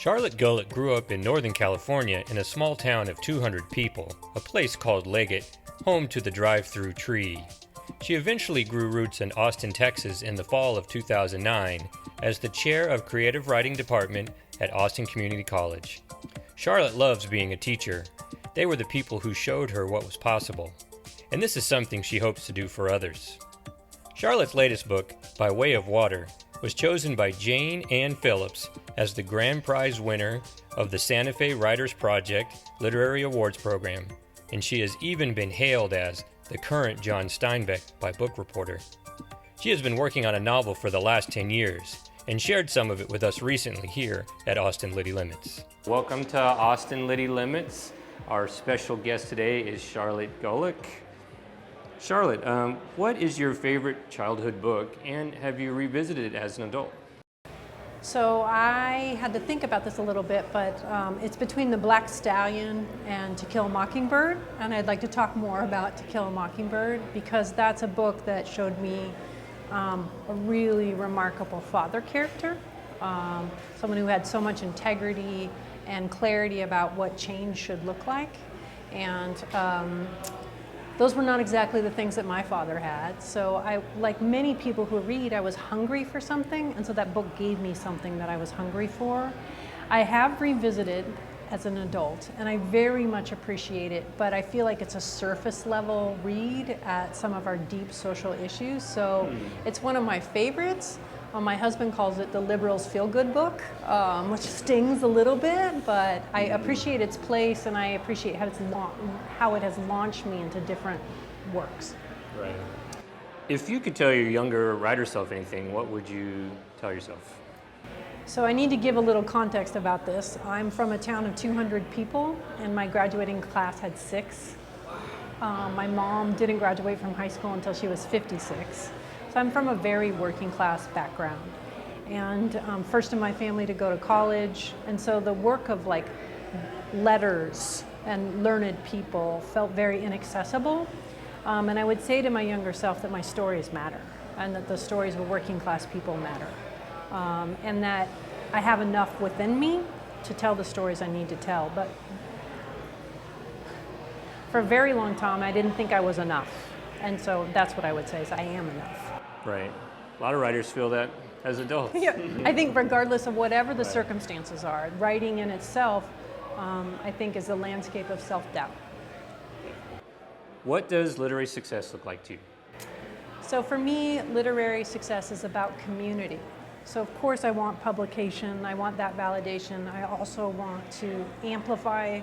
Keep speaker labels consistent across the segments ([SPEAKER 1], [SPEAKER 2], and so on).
[SPEAKER 1] Charlotte Gullick grew up in Northern California in a small town of 200 people, a place called Leggett, home to the drive-through tree. She eventually grew roots in Austin, Texas in the fall of 2009 as the chair of Creative Writing Department at Austin Community College. Charlotte loves being a teacher. They were the people who showed her what was possible. And this is something she hopes to do for others. Charlotte's latest book, By Way of Water, was chosen by Jane Ann Phillips as the grand prize winner of the Santa Fe Writers Project Literary Awards Program, and she has even been hailed as the current John Steinbeck by Book Reporter. She has been working on a novel for the last 10 years and shared some of it with us recently here at Austin Liti Limits. Welcome to Austin Liti Limits. Our special guest today is Charlotte Gullick. Charlotte, what is your favorite childhood book, and have you revisited it as an adult?
[SPEAKER 2] So I had to think about this a little bit, but it's between The Black Stallion and To Kill a Mockingbird, and I'd like to talk more about To Kill a Mockingbird because that's a book that showed me a really remarkable father character, someone who had so much integrity and clarity about what change should look like, and those were not exactly the things that my father had. So I, like many people who read, I was hungry for something, and so that book gave me something that I was hungry for. I have revisited as an adult, and I very much appreciate it, but I feel like it's a surface level read at some of our deep social issues. So it's one of my favorites. My husband calls it the liberals feel-good book, which stings a little bit, but I appreciate its place and I appreciate how it has launched me into different works.
[SPEAKER 1] Right. If you could tell your younger writer self anything, what would you tell yourself?
[SPEAKER 2] So I need to give a little context about this. I'm from a town of 200 people and my graduating class had 6. My mom didn't graduate from high school until she was 56. So I'm from a very working class background, and first in my family to go to college, and so the work of like letters and learned people felt very inaccessible, and I would say to my younger self that my stories matter, and that the stories of working class people matter, and that I have enough within me to tell the stories I need to tell, but for a very long time I didn't think I was enough, and so that's what I would say is I am enough.
[SPEAKER 1] Right. A lot of writers feel that as adults.
[SPEAKER 2] Yeah, I think regardless of whatever the circumstances are, writing in itself, I think is a landscape of self-doubt.
[SPEAKER 1] What does literary success look like to you?
[SPEAKER 2] So for me, literary success is about community. So of course I want publication, I want that validation. I also want to amplify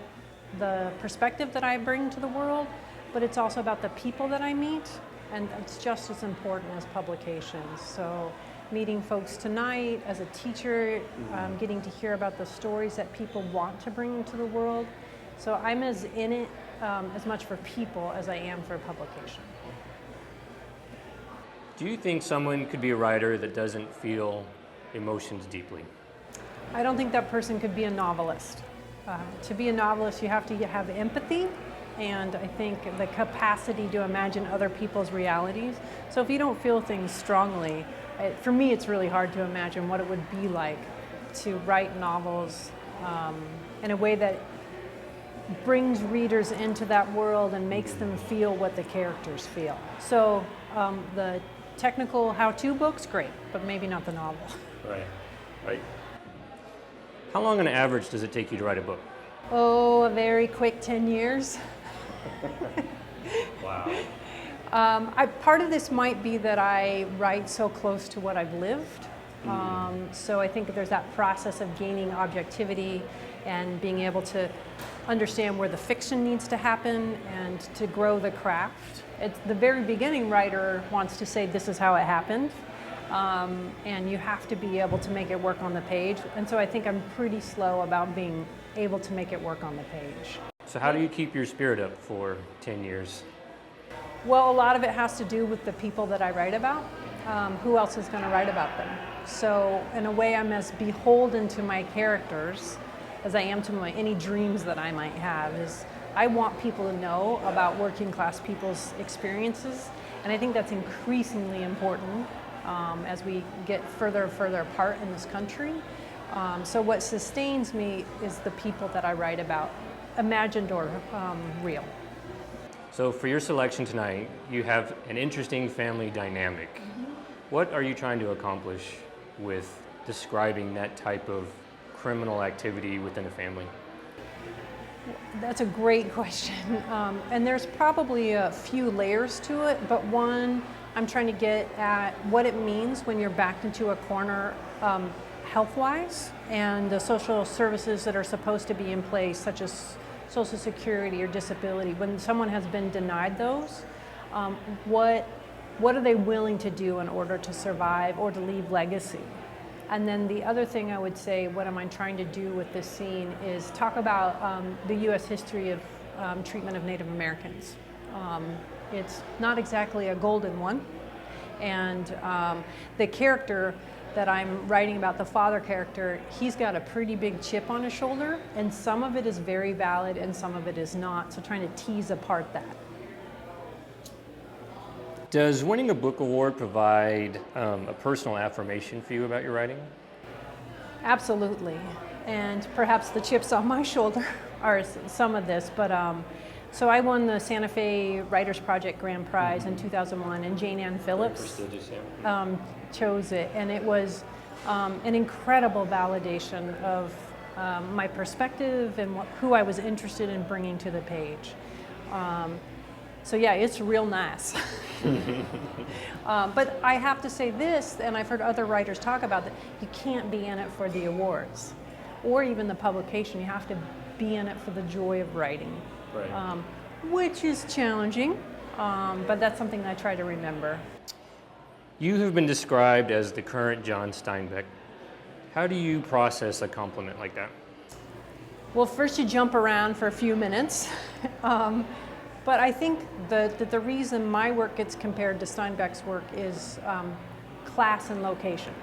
[SPEAKER 2] the perspective that I bring to the world, but it's also about the people that I meet. And it's just as important as publications. So meeting folks tonight as a teacher, getting to hear about the stories that people want to bring into the world. So I'm as in it as much for people as I am for publication.
[SPEAKER 1] Do you think someone could be a writer that doesn't feel emotions deeply?
[SPEAKER 2] I don't think that person could be a novelist. To be a novelist, you have to have empathy. And I think the capacity to imagine other people's realities. So if you don't feel things strongly, for me it's really hard to imagine what it would be like to write novels in a way that brings readers into that world and makes them feel what the characters feel. So the technical how-to books, great, but maybe not the novel.
[SPEAKER 1] Right, right. How long on average does it take you to write a book?
[SPEAKER 2] Oh, a very quick 10 years.
[SPEAKER 1] Wow.
[SPEAKER 2] Part of this might be that I write so close to what I've lived. So I think there's that process of gaining objectivity and being able to understand where the fiction needs to happen and to grow the craft. It's the very beginning writer wants to say this is how it happened. And you have to be able to make it work on the page. And so I think I'm pretty slow about being able to make it work on the page.
[SPEAKER 1] So how do you keep your spirit up for 10 years?
[SPEAKER 2] Well, a lot of it has to do with the people that I write about. Who else is going to write about them? So in a way, I'm as beholden to my characters as I am to any dreams that I might have. I want people to know about working class people's experiences, and I think that's increasingly important as we get further and further apart in this country. So what sustains me is the people that I write about, imagined or real.
[SPEAKER 1] So for your selection tonight, you have an interesting family dynamic. What are you trying to accomplish with describing that type of criminal activity within a family?
[SPEAKER 2] That's a great question. And there's probably a few layers to it, but one, I'm trying to get at what it means when you're backed into a corner health-wise, and the social services that are supposed to be in place, such as Social Security or disability. When someone has been denied those, what are they willing to do in order to survive or to leave legacy? And then the other thing I would say, what am I trying to do with this scene, is talk about the U.S. history of treatment of Native Americans. It's not exactly a golden one, and the character that I'm writing about, the father character, he's got a pretty big chip on his shoulder, and some of it is very valid and some of it is not, so trying to tease apart that.
[SPEAKER 1] Does winning a book award provide a personal affirmation for you about your writing?
[SPEAKER 2] Absolutely, and perhaps the chips on my shoulder are some of this, but so I won the Santa Fe Writers Project Grand Prize in 2001, and Jane Ann Phillips chose it, and it was an incredible validation of my perspective and who I was interested in bringing to the page. So yeah, it's real nice. But I have to say this, and I've heard other writers talk about that, you can't be in it for the awards or even the publication. You have to be in it for the joy of writing,
[SPEAKER 1] Right.
[SPEAKER 2] Which is challenging, but that's something I try to remember.
[SPEAKER 1] You have been described as the current John Steinbeck. How do you process a compliment like that?
[SPEAKER 2] Well, first you jump around for a few minutes. But I think that the reason my work gets compared to Steinbeck's work is class and location.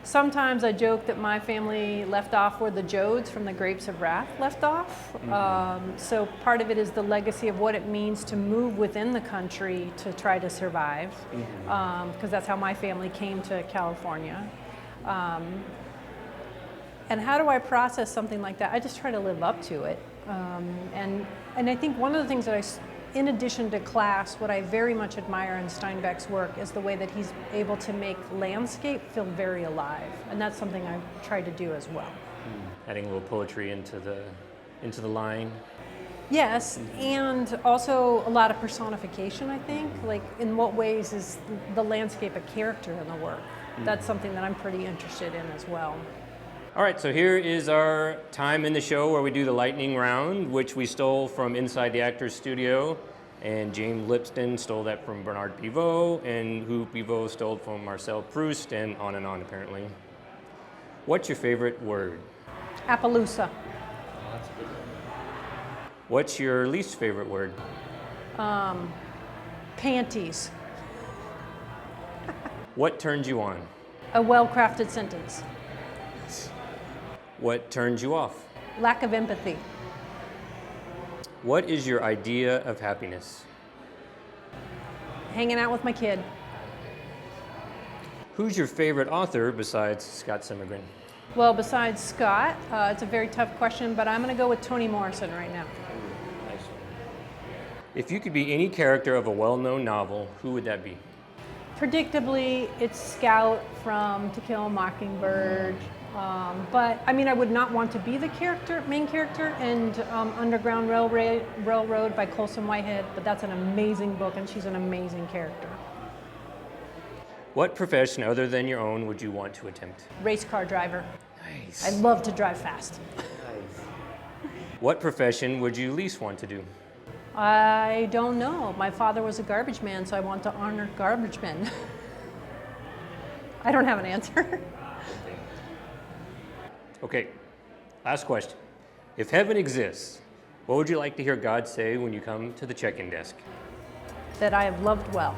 [SPEAKER 2] Sometimes I joke that my family left off where the Jodes from the Grapes of Wrath left off. So part of it is the legacy of what it means to move within the country to try to survive, because that's how my family came to California. And how do I process something like that? I just try to live up to it. And I think one of the things that in addition to class, what I very much admire in Steinbeck's work is the way that he's able to make landscape feel very alive. And that's something I've tried to do as well.
[SPEAKER 1] Adding a little poetry into the line.
[SPEAKER 2] Yes, and also a lot of personification, I think. Like, in what ways is the landscape a character in the work? That's something that I'm pretty interested in as well.
[SPEAKER 1] All right, so here is our time in the show where we do the lightning round, which we stole from inside the actor's studio, and James Lipston stole that from Bernard Pivot, and who Pivot stole from Marcel Proust, and on, apparently. What's your favorite word?
[SPEAKER 2] Appaloosa.
[SPEAKER 1] What's your least favorite word?
[SPEAKER 2] Panties.
[SPEAKER 1] What turns you on?
[SPEAKER 2] A well-crafted sentence.
[SPEAKER 1] What turns you off?
[SPEAKER 2] Lack of empathy.
[SPEAKER 1] What is your idea of happiness?
[SPEAKER 2] Hanging out with my kid.
[SPEAKER 1] Who's your favorite author besides Scott Simmergren?
[SPEAKER 2] Well, besides Scott, it's a very tough question, but I'm going to go with Toni Morrison right now.
[SPEAKER 1] Nice. If you could be any character of a well-known novel, who would that be?
[SPEAKER 2] Predictably, it's Scout from To Kill a Mockingbird. But I mean, I would not want to be the main character in Underground Railroad by Colson Whitehead, but that's an amazing book, and she's an amazing character.
[SPEAKER 1] What profession other than your own would you want to attempt?
[SPEAKER 2] Race car driver.
[SPEAKER 1] Nice.
[SPEAKER 2] I love to drive fast.
[SPEAKER 1] Nice. What profession would you least want to do?
[SPEAKER 2] I don't know. My father was a garbage man, so I want to honor garbage men. I don't have an answer.
[SPEAKER 1] Okay, last question. If heaven exists, what would you like to hear God say when you come to the check-in desk?
[SPEAKER 2] That I have loved well.